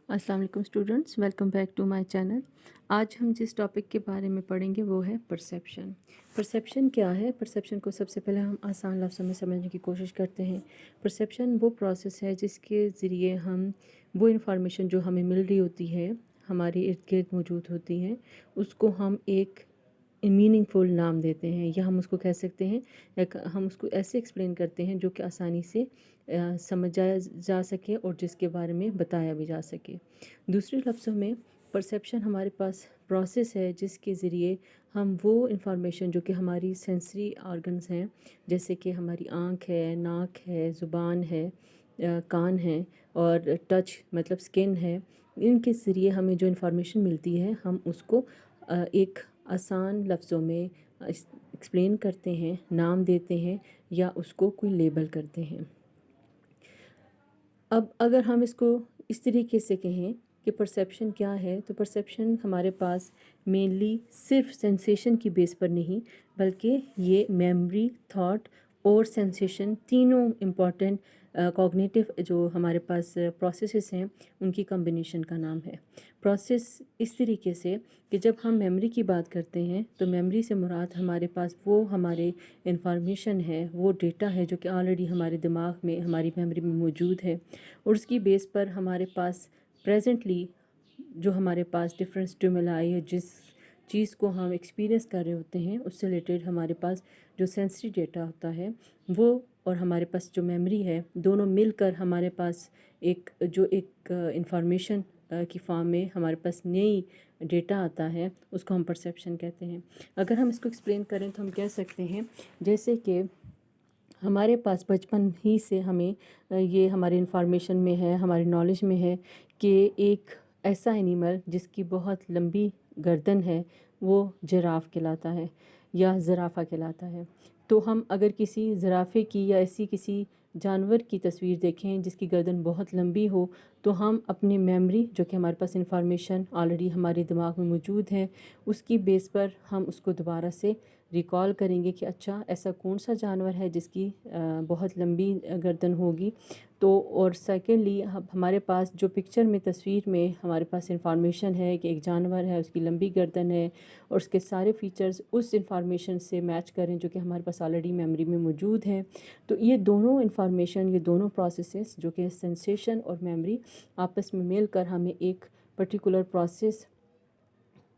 अस्सलाम वालेकुम students, welcome back to my channel. आज हम जिस टॉपिक के बारे में पढ़ेंगे वो है परसेप्शन। परसेप्शन क्या है? परसेप्शन को सबसे पहले हम आसान लफ्ज़ों में समझने की कोशिश करते हैं। परसेप्शन वो प्रोसेस है जिसके ज़रिए हम वो इंफॉर्मेशन जो हमें मिल रही होती है, हमारे इर्द गिर्द मौजूद होती हैं, उसको हम एक मीनिंगफुल नाम देते हैं, या हम उसको कह सकते हैं, हम उसको ऐसे एक्सप्लेन करते हैं जो कि आसानी से समझाया जा सके और जिसके बारे में बताया भी जा सके। दूसरे लफ्ज़ों में परसेप्शन हमारे पास प्रोसेस है जिसके ज़रिए हम वो इंफॉर्मेशन जो कि हमारी सेंसरी ऑर्गन्स हैं, जैसे कि हमारी आँख है, नाक है, ज़ुबान है, कान है और टच मतलब स्किन है, इनके ज़रिए हमें जो इंफॉर्मेशन मिलती है हम उसको एक आसान लफ्ज़ों में एक्सप्लेन करते हैं, नाम देते हैं या उसको कोई लेबल करते हैं। अब अगर हम इसको इस तरीके से कहें कि परसेप्शन क्या है, तो परसेप्शन हमारे पास मेनली सिर्फ सेंसेशन की बेस पर नहीं, बल्कि ये मेमोरी, थॉट और सेंसेशन तीनों इम्पॉर्टेंट कॉग्निटिव जो हमारे पास प्रोसेसेस हैं उनकी कॉम्बिनेशन का नाम है। प्रोसेस इस तरीके से कि जब हम मेमोरी की बात करते हैं तो मेमोरी से मुराद हमारे पास वो हमारे इंफॉर्मेशन है, वो डेटा है जो कि ऑलरेडी हमारे दिमाग में, हमारी मेमोरी में मौजूद है और उसकी बेस पर हमारे पास प्रेजेंटली जो हमारे पास डिफरेंट स्टिमुलाई है, जिस चीज़ को हम एक्सपीरियंस कर रहे होते हैं उससे रिलेटेड हमारे पास जो सेंसरी डेटा होता है वो और हमारे पास जो मेमोरी है, दोनों मिलकर हमारे पास एक इंफॉर्मेशन की फॉर्म में हमारे पास नई डेटा आता है, उसको हम परसेप्शन कहते हैं। अगर हम इसको एक्सप्लेन करें तो हम कह सकते हैं जैसे कि हमारे पास बचपन ही से हमें ये हमारे इंफॉर्मेशन में है, हमारी नॉलेज में है कि एक ऐसा एनिमल जिसकी बहुत लंबी गर्दन है वो जिराफ कहलाता है या ज़राफ़ा कहलाता है। तो हम अगर किसी ज़राफ़े की या ऐसी किसी जानवर की तस्वीर देखें जिसकी गर्दन बहुत लंबी हो, तो हम अपनी मेमोरी जो कि हमारे पास इंफॉर्मेशन ऑलरेडी हमारे दिमाग में मौजूद है, उसकी बेस पर हम उसको दोबारा से रिकॉल करेंगे कि अच्छा ऐसा कौन सा जानवर है जिसकी बहुत लंबी गर्दन होगी। तो और सेकेंडली हमारे पास जो पिक्चर में, तस्वीर में हमारे पास इंफॉर्मेशन है कि एक जानवर है, उसकी लंबी गर्दन है और उसके सारे फीचर्स उस इंफॉर्मेशन से मैच करें जो कि हमारे पास ऑलरेडी मेमोरी में मौजूद है। तो ये दोनों इंफॉर्मेशन, ये दोनों प्रोसेसेस जो कि सेंसेशन और मेमोरी आपस में मिलकर हमें एक पर्टिकुलर प्रोसेस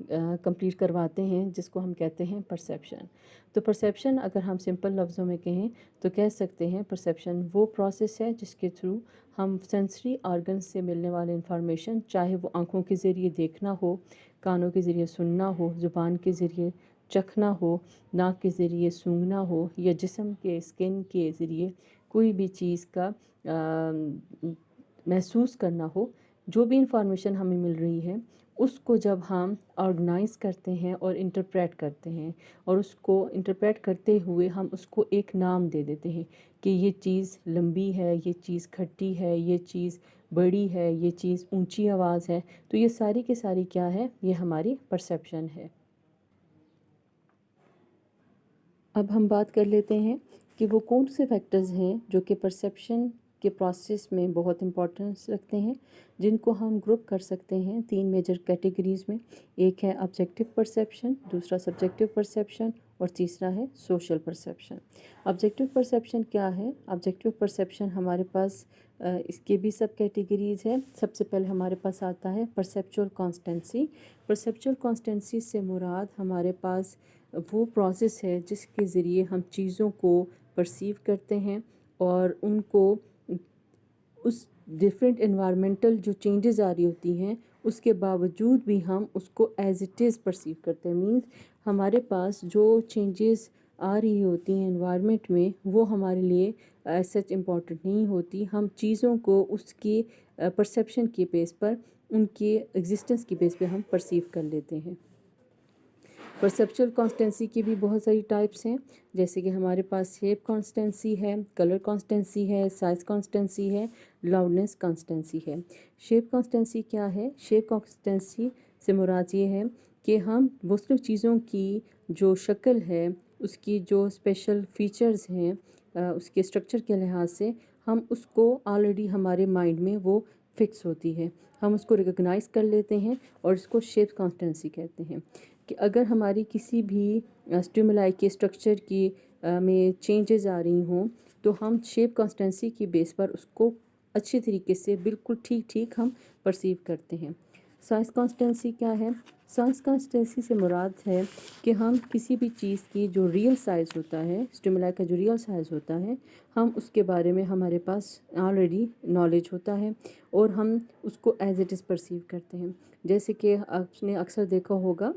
कंप्लीट करवाते हैं जिसको हम कहते हैं परसेप्शन। तो परसेप्शन अगर हम सिंपल लफ्ज़ों में कहें तो कह सकते हैं परसेप्शन वो प्रोसेस है जिसके थ्रू हम सेंसरी ऑर्गन से मिलने वाले इंफॉर्मेशन, चाहे वो आँखों के ज़रिए देखना हो, कानों के ज़रिए सुनना हो, ज़ुबान के ज़रिए चखना हो, नाक के ज़रिए सूंघना हो या जिस्म के स्किन के ज़रिए कोई भी चीज़ का महसूस करना हो, जो भी इंफॉर्मेशन हमें मिल रही है उसको जब हम ऑर्गेनाइज़ करते हैं और इंटरप्रेट करते हैं और उसको इंटरप्रेट करते हुए हम उसको एक नाम दे देते हैं कि ये चीज़ लंबी है, ये चीज़ खट्टी है, ये चीज़ बड़ी है, ये चीज़ ऊंची आवाज़ है, तो ये सारी की सारी क्या है? ये हमारी परसेप्शन है। अब हम बात कर लेते हैं कि वो कौन से फैक्टर्स हैं जो कि परसेप्शन के प्रोसेस में बहुत इंपॉर्टेंस रखते हैं, जिनको हम ग्रुप कर सकते हैं तीन मेजर कैटेगरीज़ में। एक है ऑब्जेक्टिव परसेप्शन, दूसरा सब्जेक्टिव परसेप्शन और तीसरा है सोशल परसेप्शन। ऑब्जेक्टिव परसेप्शन क्या है? ऑब्जेक्टिव परसेप्शन हमारे पास इसके भी सब कैटेगरीज़ है। सबसे पहले हमारे पास आता है परसेप्चुअल कॉन्स्टेंसी। परसेप्चुअल कॉन्स्टेंसी से मुराद हमारे पास वो प्रोसेस है जिसके ज़रिए हम चीज़ों को परसीव करते हैं और उनको उस डिफरेंट एनवायरमेंटल जो चेंजेस आ रही होती हैं उसके बावजूद भी हम उसको एज इट इज़ परसीव करते हैं। मीन्स हमारे पास जो चेंजेस आ रही होती हैं एनवायरनमेंट में वो हमारे लिए एज सच इम्पॉर्टेंट नहीं होती। हम चीज़ों को उसकी परसेप्शन के बेस पर, उनके एग्जिस्टेंस की बेस पे हम परसीव कर लेते हैं। परसेप्चुअल कॉन्स्टेंसी की भी बहुत सारी टाइप्स हैं, जैसे कि हमारे पास शेप कॉन्स्टेंसी है, कलर कॉन्स्टेंसी है, साइज़ कॉन्स्टेंसी है, लाउडनेस कॉन्स्टेंसी है। शेप कॉन्स्टेंसी क्या है? शेप कॉन्स्टेंसी से मुराद ये है कि हम मुख्तलिफ़ चीज़ों की जो शक्ल है, उसकी जो स्पेशल फीचर्स हैं, उसके स्ट्रक्चर के लिहाज से हम उसको ऑलरेडी हमारे माइंड में वो फिक्स होती है, हम उसको रिकॉग्नाइज़ कर लेते हैं और इसको शेप कॉन्स्टेंसी कहते हैं। कि अगर हमारी किसी भी स्टिमुलाई के स्ट्रक्चर की में चेंजेस आ रही हों, तो हम शेप कॉन्स्टेंसी की बेस पर उसको अच्छी तरीके से बिल्कुल ठीक ठीक हम परसीव करते हैं। साइज़ कॉन्स्टेंसी क्या है? साइज़ कॉन्स्टेंसी से मुराद है कि हम किसी भी चीज़ की जो रियल साइज़ होता है, स्टिमुलाई का जो रियल साइज़ होता है, हम उसके बारे में हमारे पास ऑलरेडी नॉलेज होता है और हम उसको एज इट इज़ परसीव करते हैं। जैसे कि आपने अक्सर देखा होगा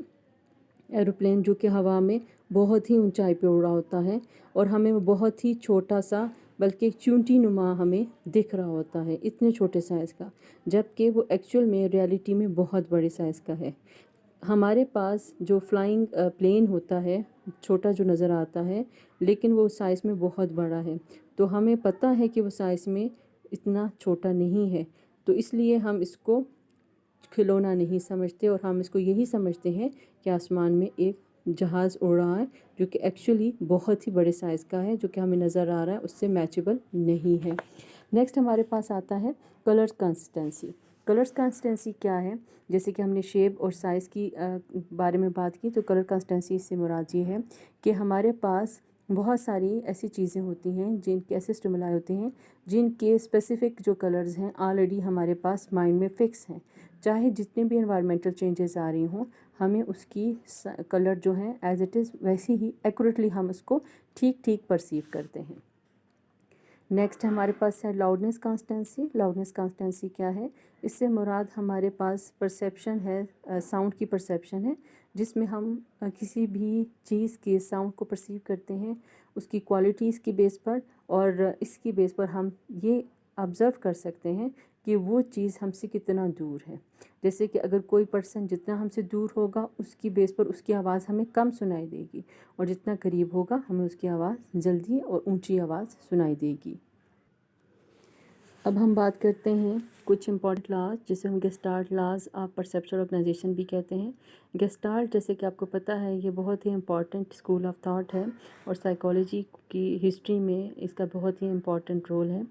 एरोप्लेन जो कि हवा में बहुत ही ऊंचाई पे उड़ा होता है और हमें वो बहुत ही छोटा सा, बल्कि एक चूंटी नुमा हमें दिख रहा होता है, इतने छोटे साइज़ का, जबकि वो एक्चुअल में रियलिटी में बहुत बड़े साइज़ का है। हमारे पास जो फ्लाइंग प्लेन होता है, छोटा जो नज़र आता है, लेकिन वो साइज़ में बहुत बड़ा है, तो हमें पता है कि वो साइज़ में इतना छोटा नहीं है, तो इसलिए हम इसको खिलौना नहीं समझते और हम इसको यही समझते हैं कि आसमान में एक जहाज़ उड़ रहा है, जो कि एक्चुअली बहुत ही बड़े साइज़ का है, जो कि हमें नज़र आ रहा है उससे मैचेबल नहीं है। नेक्स्ट हमारे पास आता है कलर्स कंसिस्टेंसी। कलर्स कंसिस्टेंसी क्या है? जैसे कि हमने शेप और साइज़ की बारे में बात की, तो कलर कंसिस्टेंसी से मुराद ये है कि हमारे पास बहुत सारी ऐसी चीज़ें होती हैं, जिनके ऐसे स्टिमुलाई होते हैं जिनके स्पेसिफ़िक जो कलर्स हैं ऑलरेडी हमारे पास माइंड में फ़िक्स हैं। चाहे जितने भी एनवायरमेंटल चेंजेस आ रही हों, हमें उसकी कलर जो है एज इट इज़ वैसी ही एक्यूरेटली हम उसको ठीक ठीक परसीव करते हैं। नेक्स्ट हमारे पास है लाउडनेस कॉन्स्टेंसी। लाउडनेस कॉन्स्टेंसी क्या है? इससे मुराद हमारे पास परसेप्शन है, साउंड की परसेप्शन है, जिसमें हम किसी भी चीज़ के साउंड को परसीव करते हैं उसकी क्वालिटीज़ की बेस पर, और इसकी बेस पर हम ये ऑब्ज़र्व कर सकते हैं कि वो चीज़ हमसे कितना दूर है। जैसे कि अगर कोई पर्सन जितना हमसे दूर होगा, उसकी बेस पर उसकी आवाज़ हमें कम सुनाई देगी, और जितना करीब होगा हमें उसकी आवाज़ जल्दी और ऊंची आवाज़ सुनाई देगी। अब हम बात करते हैं कुछ इंपॉर्टेंट लॉज, जिसे हम gestalt laws of perceptual organization भी कहते हैं। गेस्टाल्ट, जैसे कि आपको पता है, ये बहुत ही इंपॉर्टेंट स्कूल ऑफ थॉट है और साइकोलॉजी की हिस्ट्री में इसका बहुत ही इम्पॉर्टेंट रोल है।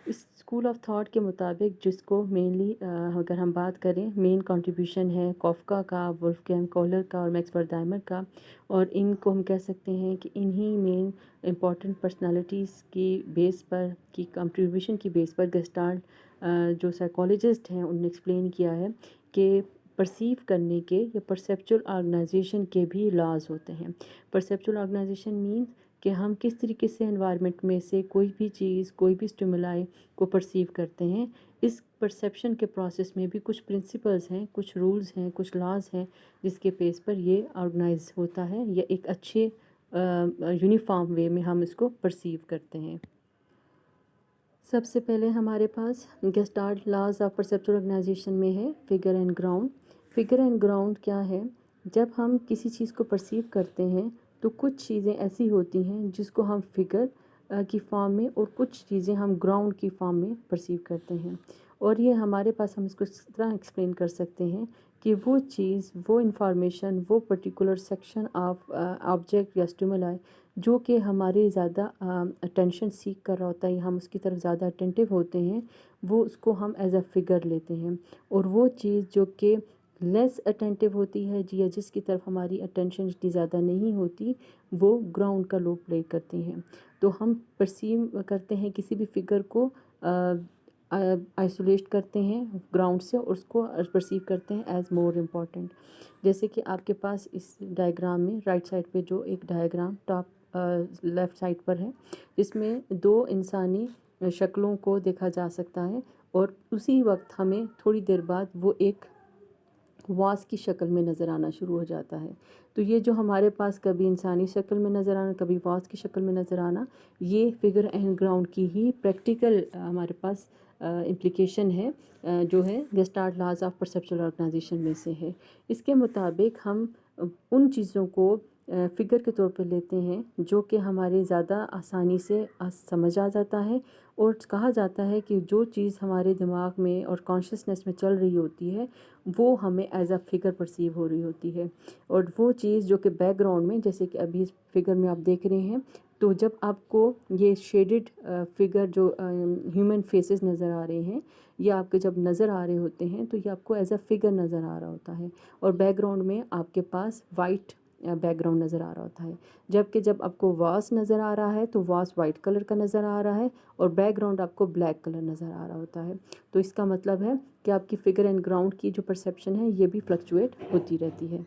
इस स्कूल ऑफ थॉट के मुताबिक, जिसको मेनली अगर हम बात करें, मेन कंट्रीब्यूशन है कॉफका का, वुल्फगैंग कोहलर का और मैक्स वर्दाइमर का, और इनको हम कह सकते हैं कि इन्हीं मेन इम्पॉर्टेंट पर्सनालिटीज़ की बेस पर, की कंट्रीब्यूशन की बेस पर गेस्टाल्ट जो साइकोलॉजिस्ट हैं उन्होंने एक्सप्लेन किया है कि परसीव करने के या परसेप्चुअल ऑर्गेनाइजेशन के भी लॉज होते हैं। परसेप्चुअल ऑर्गेनाइजेशन मीन्स कि हम किस तरीके से एनवायरनमेंट में से कोई भी चीज़, कोई भी स्टिमुलाई को परसीव करते हैं। इस परसेप्शन के प्रोसेस में भी कुछ प्रिंसिपल्स हैं, कुछ रूल्स हैं, कुछ लॉज हैं, जिसके बेस पर ये ऑर्गेनाइज होता है या एक अच्छे यूनिफॉर्म वे में हम इसको परसीव करते हैं। सबसे पहले हमारे पास gestalt laws of perceptual organization में है figure and ground. Figure and ground क्या है? जब हम किसी चीज़ को परसीव करते हैं तो कुछ चीज़ें ऐसी होती हैं जिसको हम फिगर की फॉर्म में, और कुछ चीज़ें हम ग्राउंड की फॉर्म में परसीव करते हैं। और ये हमारे पास, हम इसको इस तरह एक्सप्लेन कर सकते हैं कि वो चीज़, वो इंफॉर्मेशन, वो पर्टिकुलर सेक्शन ऑफ ऑब्जेक्ट या स्टिमुलाई जो कि हमारे ज़्यादा अटेंशन सीख कर रहा होता है, हम उसकी तरफ ज़्यादा अटेंटिव होते हैं, वो उसको हम एज अ फिगर लेते हैं। और वो चीज़ जो कि लेस अटेंटिव होती है जी, या जिसकी तरफ हमारी अटेंशन इतनी ज़्यादा नहीं होती, वो ग्राउंड का रोल प्ले करती हैं। तो हम परसीव करते हैं किसी भी फिगर को, आइसोलेट करते हैं ग्राउंड से और उसको परसीव करते हैं एज मोर इम्पॉर्टेंट। जैसे कि आपके पास इस डायग्राम में राइट साइड पे जो एक डायग्राम टॉप लेफ़्ट साइड पर है, जिसमें दो इंसानी शक्लों को देखा जा सकता है, और उसी वक्त हमें थोड़ी देर बाद वो एक वास की शक्ल में नज़र आना शुरू हो जाता है। तो ये जो हमारे पास कभी इंसानी शक्ल में नज़र आना, कभी वास की शक्ल में नज़र आना, ये फिगर एंड ग्राउंड की ही प्रैक्टिकल हमारे पास इम्प्लिकेशन है, जो है gestalt laws of perceptual organization में से है। इसके मुताबिक हम उन चीज़ों को फिगर के तौर पर लेते हैं जो कि हमारे ज़्यादा आसानी से समझ आ जाता है, और कहा जाता है कि जो चीज़ हमारे दिमाग में और कॉन्शियसनेस में चल रही होती है वो हमें एज अ फिगर परसीव हो रही होती है, और वो चीज़ जो कि बैकग्राउंड में, जैसे कि अभी इस फिगर में आप देख रहे हैं, तो जब आपको ये शेडेड फिगर जो ह्यूमन फेसेस नज़र आ रहे हैं, ये आपके जब नज़र आ रहे होते हैं तो ये आपको एज अ फिगर नज़र आ रहा होता है, और बैकग्राउंड में आपके पास वाइट बैकग्राउंड नज़र आ रहा होता है। जबकि जब आपको वास नज़र आ रहा है तो वास वाइट कलर का नज़र आ रहा है और बैकग्राउंड आपको ब्लैक कलर नज़र आ रहा होता है। तो इसका मतलब है कि आपकी फिगर एंड ग्राउंड की जो परसेप्शन है ये भी फ्लक्चुएट होती रहती है।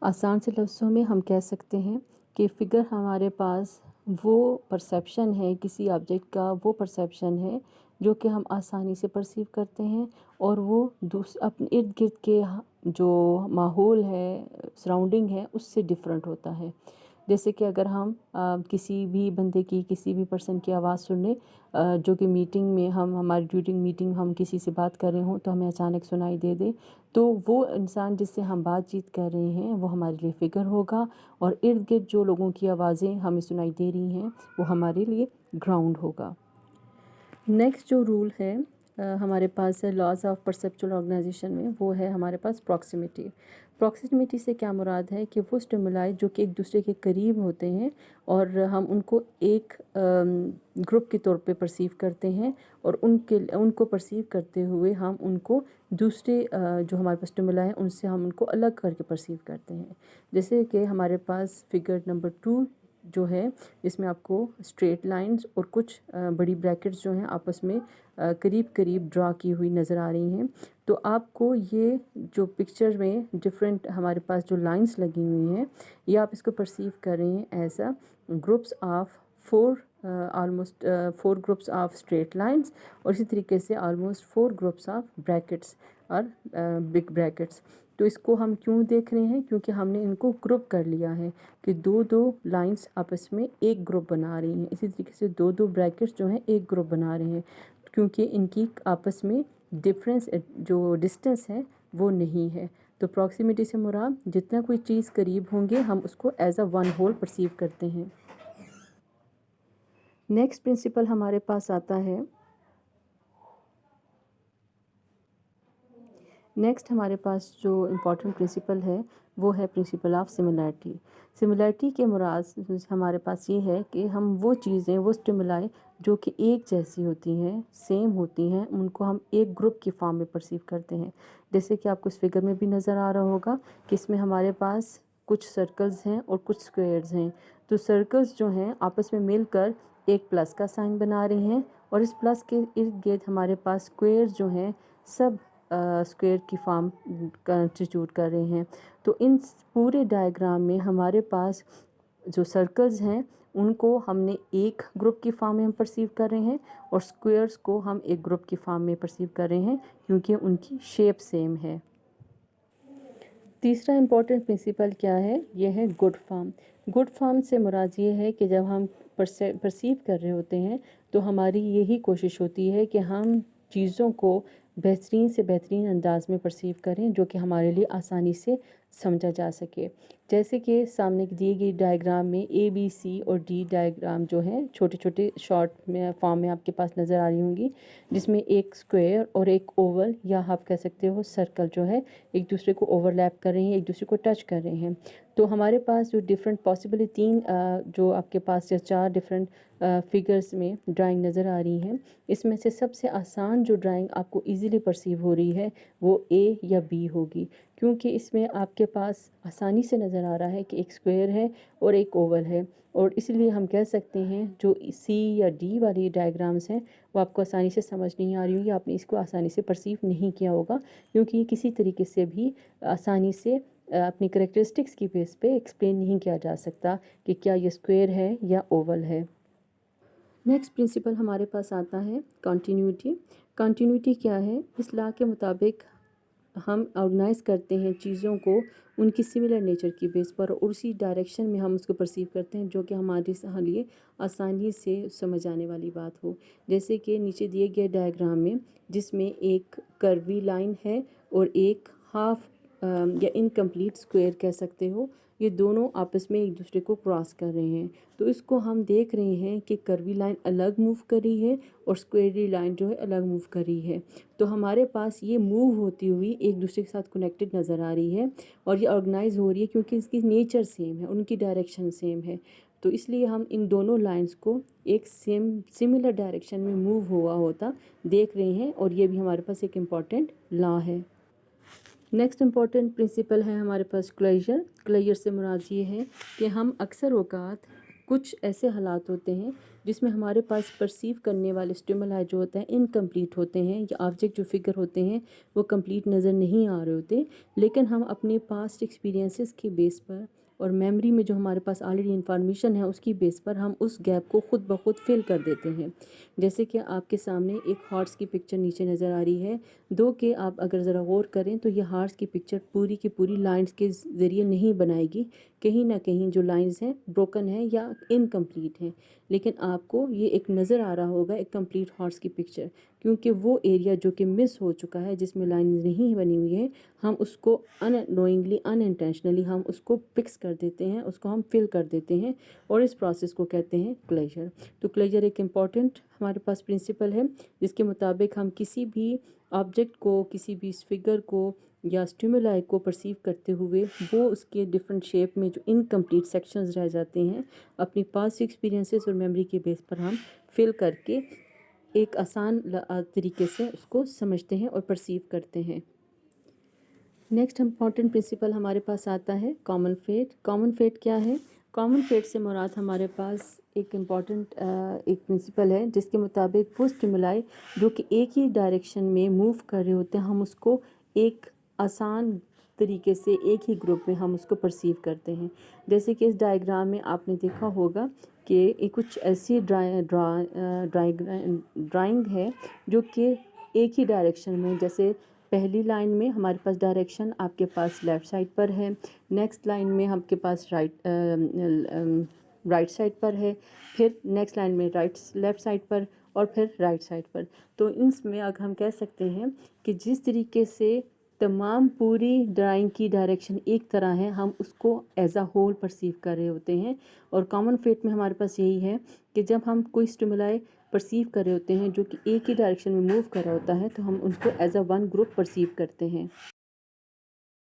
आसान से लफ्ज़ों में हम कह सकते हैं कि फ़िगर हमारे पास वो परसेप्शन है, किसी ऑब्जेक्ट का वो परसेप्शन है जो कि हम आसानी से परसीव करते हैं, और वो अपने इर्द गिर्द के जो माहौल है, सराउंडिंग है, उससे डिफरेंट होता है। जैसे कि अगर हम किसी भी बंदे की, किसी भी पर्सन की आवाज़ सुने, जो कि मीटिंग में हम, हमारी ड्यूरिंग मीटिंग हम किसी से बात कर रहे हों तो हमें अचानक सुनाई दे दे, तो वो इंसान जिससे हम बातचीत कर रहे हैं वो हमारे लिए फ़िगर होगा, और इर्द गिर्द जो लोगों की आवाज़ें हमें सुनाई दे रही हैं वो हमारे लिए ग्राउंड होगा। नेक्स्ट जो रूल है हमारे पास है लॉज ऑफ परसेप्चुअल ऑर्गेनाइजेशन में, वो है हमारे पास प्रॉक्सिमिटी। प्रॉक्सिमिटी से क्या मुराद है कि वो स्टिमुलाई जो कि एक दूसरे के करीब होते हैं और हम उनको एक ग्रुप के तौर पे परसीव करते हैं, और उनको परसीव करते हुए हम उनको दूसरे जो हमारे पास स्टिमुलाई हैं उनसे हम उनको अलग करके परसीव करते हैं। जैसे कि हमारे पास फिगर नंबर 2 जो है, इसमें आपको स्ट्रेट लाइंस और कुछ बड़ी ब्रैकेट्स जो हैं आपस में करीब करीब ड्रा की हुई नज़र आ रही हैं। तो आपको ये जो पिक्चर में डिफरेंट हमारे पास जो लाइंस लगी हुई हैं, ये आप इसको परसीव कर रहे हैं as a groups of almost 4 groups of straight lines, और इसी तरीके से ऑलमोस्ट 4 ग्रुप्स ऑफ ब्रैकेट्स और बिग ब्रैकेट्स। तो इसको हम क्यों देख रहे हैं? क्योंकि हमने इनको ग्रुप कर लिया है कि दो दो लाइंस आपस में एक ग्रुप बना रही हैं, इसी तरीके से दो दो ब्रैकेट्स जो हैं एक ग्रुप बना रहे हैं, क्योंकि इनकी आपस में डिफरेंस जो डिस्टेंस है वो नहीं है। तो प्रॉक्सिमिटी से मुराद जितना कोई चीज़ करीब होंगे हम उसको as a one whole perceive करते हैं। नेक्स्ट प्रिंसिपल हमारे पास आता है, नेक्स्ट हमारे पास जो इम्पॉर्टेंट प्रिंसिपल है वो है प्रिंसिपल ऑफ सिमिलैरिटी। सिमिलैरिटी के मुराद हमारे पास ये है कि हम वो चीज़ें, वो स्टिमुलाई जो कि एक जैसी होती हैं, सेम होती हैं, उनको हम एक ग्रुप की फॉर्म में परसीव करते हैं। जैसे कि आपको इस फिगर में भी नज़र आ रहा होगा कि इसमें हमारे पास कुछ सर्कल्स हैं और कुछ स्क्वेयर्स हैं। तो सर्कल्स जो हैं आपस में मिलकर एक प्लस का साइन बना रहे हैं, और इस प्लस के इर्द गिर्द हमारे पास स्क्वेयर्स जो हैं सब स्क्वायर की फॉर्म कंस्टिट्यूट कर रहे हैं। तो इन पूरे डायग्राम में हमारे पास जो सर्कल्स हैं उनको हमने एक ग्रुप की फॉर्म में हम परसीव कर रहे हैं, और स्क्वायर्स को हम एक ग्रुप की फॉर्म में परसीव कर रहे हैं क्योंकि उनकी शेप सेम है। तीसरा इम्पॉर्टेंट प्रिंसिपल क्या है? यह है गुड फॉर्म। गुड फॉर्म से मुराद ये है कि जब हम परसीव कर रहे होते हैं तो हमारी यही कोशिश होती है कि हम चीज़ों को बेहतरीन से बेहतरीन अंदाज में परसीव करें जो कि हमारे लिए आसानी से समझा जा सके। जैसे कि सामने दिए गई डायग्राम में ABC और D डायग्राम जो हैं छोटे छोटे शॉर्ट में फॉर्म में आपके पास नज़र आ रही होंगी, जिसमें एक स्क्वायर और एक ओवल या आप कह सकते हो सर्कल जो है एक दूसरे को ओवरलैप कर रहे हैं, एक दूसरे को टच कर रहे हैं। तो हमारे पास जो डिफरेंट पॉसिबली जो आपके पास या 4 डिफरेंट फिगर्स में ड्राइंग नज़र आ रही हैं, इसमें से सबसे आसान जो ड्राइंग आपको इजीली परसीव हो रही है वो A या B होगी, क्योंकि इसमें आपके पास आसानी से नज़र आ रहा है कि एक स्क्वायर है और एक ओवल है, और इसलिए हम कह सकते हैं जो C या D वाली डायग्राम्स हैं वो आपको आसानी से समझ नहीं आ रही होगी, आपने इसको आसानी से परसीव नहीं किया होगा, क्योंकि ये किसी तरीके से भी आसानी से अपनी करेक्टरिस्टिक्स की बेस पे एक्सप्लेन नहीं किया जा सकता कि क्या ये स्क्वायर है या ओवल है। नेक्स्ट प्रिंसिपल हमारे पास आता है कॉन्टीन्यूटी। कॉन्टीन्यूटी क्या है? इस लॉ के मुताबिक हम ऑर्गेनाइज करते हैं चीज़ों को उनकी सिमिलर नेचर की बेस पर, और उसी डायरेक्शन में हम उसको परसीव करते हैं जो कि हमारे लिए आसानी से समझ आने वाली बात हो। जैसे कि नीचे दिए गए डायग्राम में जिसमें एक कर्वी लाइन है और एक हाफ या इनकम्प्लीट स्क्वायर कह सकते हो, ये दोनों आपस में एक दूसरे को क्रॉस कर रहे हैं। तो इसको हम देख रहे हैं कि कर्वी लाइन अलग मूव कर रही है और स्क्वेयरी लाइन जो है अलग मूव कर रही है। तो हमारे पास ये मूव होती हुई एक दूसरे के साथ कनेक्टेड नज़र आ रही है और ये ऑर्गेनाइज हो रही है क्योंकि इसकी नेचर सेम है, उनकी डायरेक्शन सेम है। तो इसलिए हम इन दोनों लाइंस को एक सिमिलर डायरेक्शन में मूव हुआ होता देख रहे हैं और ये भी हमारे पास एक इम्पॉर्टेंट लॉ है। नेक्स्ट इम्पॉर्टेंट प्रिंसिपल है हमारे पास क्लोजर। क्लोजर से मुराद ये है कि हम अक्सर औक़ात कुछ ऐसे हालात होते हैं जिसमें हमारे पास परसीव करने वाले स्टिमुलाई जो होते हैं इनकम्प्लीट होते हैं या ऑब्जेक्ट जो फिगर होते हैं वो कंप्लीट नज़र नहीं आ रहे होते, लेकिन हम अपने पास्ट एक्सपीरियंसेस के बेस पर और मेमोरी में जो हमारे पास ऑलरेडी इन्फॉर्मेशन है उसकी बेस पर हम उस गैप को खुद ब खुद फिल कर देते हैं। जैसे कि आपके सामने एक हार्ट्स की पिक्चर नीचे नज़र आ रही है, दो कि आप अगर ज़रा गौर करें तो ये हार्ट्स की पिक्चर पूरी की पूरी लाइंस के ज़रिए नहीं बनाएगी, कहीं ना कहीं जो लाइंस हैं ब्रोकन है या इनकम्प्लीट हैं, लेकिन आपको ये एक नज़र आ रहा होगा एक कंप्लीट हार्ट्स की पिक्चर, क्योंकि वो एरिया जो कि मिस हो चुका है जिसमें लाइंस नहीं बनी हुई है हम उसको अननोइंगली अनइंटेंशनली हम उसको फिक्स कर देते हैं, उसको हम फिल कर देते हैं और इस प्रोसेस को कहते हैं क्लोजर। तो क्लोजर एक इम्पॉर्टेंट हमारे पास प्रिंसिपल है जिसके मुताबिक हम किसी भी ऑब्जेक्ट को, किसी भी फिगर को या स्टिमुलाई को परसीव करते हुए वो उसके डिफरेंट शेप में जो इनकम्प्लीट सेक्शंस रह जाते हैं अपनी पास्ट एक्सपीरियंसेस और मेमोरी के बेस पर हम फिल करके एक आसान तरीके से उसको समझते हैं और परसीव करते हैं। नेक्स्ट इम्पॉर्टेंट प्रिंसिपल हमारे पास आता है कॉमन फेट। कॉमन फेट क्या है? कॉमन फेट से मुराद हमारे पास एक इम्पॉर्टेंट एक प्रिंसिपल है जिसके मुताबिक वो स्टिमुलाई जो कि एक ही डायरेक्शन में मूव कर रहे होते हैं हम उसको एक आसान तरीके से एक ही ग्रुप में हम उसको परसीव करते हैं। जैसे कि इस डायग्राम में आपने देखा होगा कि कुछ ऐसी ड्राइंग है जो कि एक ही डायरेक्शन में, जैसे पहली लाइन में हमारे पास डायरेक्शन आपके पास लेफ़्ट साइड पर है, नेक्स्ट लाइन में आपके पास राइट साइड पर है, फिर नेक्स्ट लाइन में लेफ़्ट साइड पर और फिर राइट साइड पर। तो इसमें अगर हम कह सकते हैं कि जिस तरीके से तमाम पूरी ड्राइंग की डायरेक्शन एक तरह है हम उसको एज अ होल परसीव कर रहे होते हैं, और कॉमन फेट में हमारे पास यही है कि जब हम कोई स्टिमुलाई परसीव कर रहे होते हैं जो कि एक ही डायरेक्शन में मूव कर रहा होता है तो हम उसको as a one group perceive करते हैं।